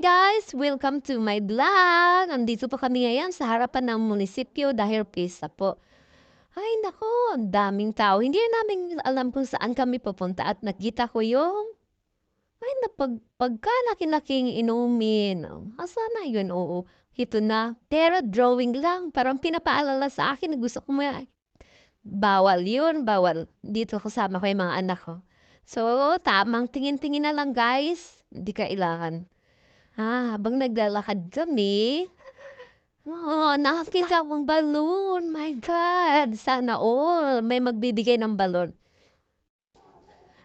guys! Welcome to my vlog! Andito po kami ngayon sa harapan ng munisipyo dahil pista po. Ay nako, ang daming tao. Hindi namin alam kung saan kami pupunta at nakita ko yung pagkalaki-laking inumin. Asa na yun? Oo, ito na. Pero drawing lang. Parang pinapaalala sa akin na gusto ko bawal yun, bawal. Dito kasama ko yung mga anak ko. So, tamang tingin-tingin na lang guys. Hindi kailangan. Habang naglalakad kami, nakakita akong balloon. My God! Sana all may magbibigay ng balon.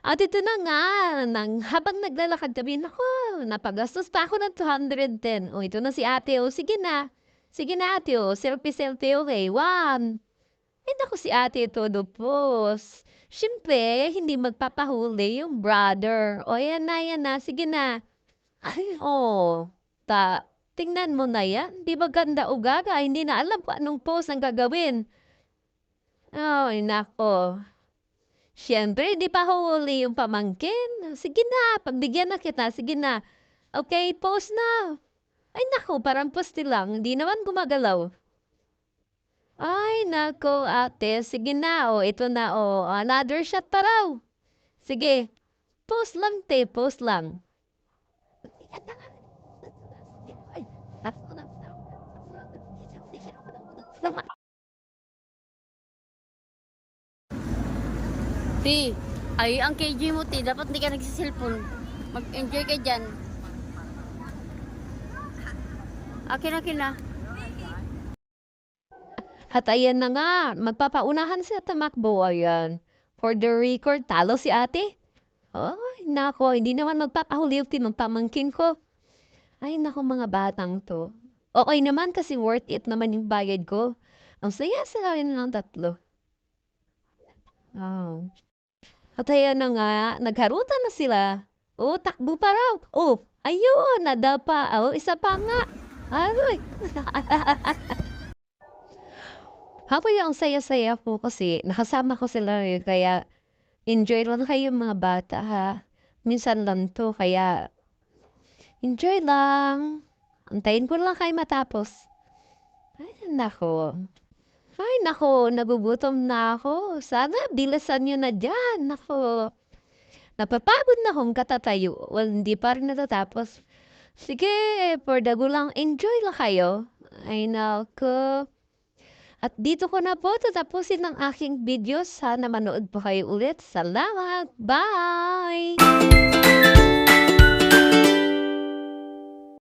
At ito na nga, habang naglalakad kami, naku, napagastos pa ako ng 210. O, ito na si ate, o, sige na. Sige na ate, o, selfie-selfie, okay, one. Ay, naku, si ate, todo pos. Siyempre, hindi magpapahuli yung brother. O, yan na, sige na. Ay, oh, tingnan mo na yan. Di ba ganda o gaga? Hindi na alam kung anong pose ang gagawin. Ay, nako. Siyempre, di pa huli yung pamangkin. Sige na, pagbigyan na kita. Sige na. Okay, pose na. Ay, nako, parang poste lang. Hindi naman gumagalaw. Ay, nako, ate. Sige na, oh. Ito na, oh. Another shot pa raw. Sige. Pose lang, te. Pose lang. Ay, nako na. Ti, ay ang KG mo ti, dapat hindi ka nagsiselfon. Mag-enjoy ka dyan. Akin na. At ayan na nga, magpapaunahan siya tamakbo. Ayan. For the record, talo si ate. Ay, nako, hindi naman magpapahuli yung pamangkin ko. Ay, nako mga batang to. Okay naman kasi worth it naman yung bayad ko. Ang saya sila yun ng tatlo. Oh. At ayan na nga, nagharutan na sila. Oh, takbo pa raw. Oh, ayun, nadapa. Oh, isa pa nga. Aroy. Habang ang saya-saya po kasi nakasama ko sila kaya enjoy lang kayo mga bata ha. Minsan lang to kaya enjoy lang. Antayin ko lang kayo matapos. Ay, nako. Ay, nako, nagugutom na ako. Sana bilisan nyo na dyan. Nako. Napapagod na akong katatayo. Well, hindi pa rin natatapos. Sige, for the gulang, enjoy lang kayo. Ay, nako. At dito ko na po tatapusin ang aking video. Sana manood po kayo ulit. Salamat! Bye!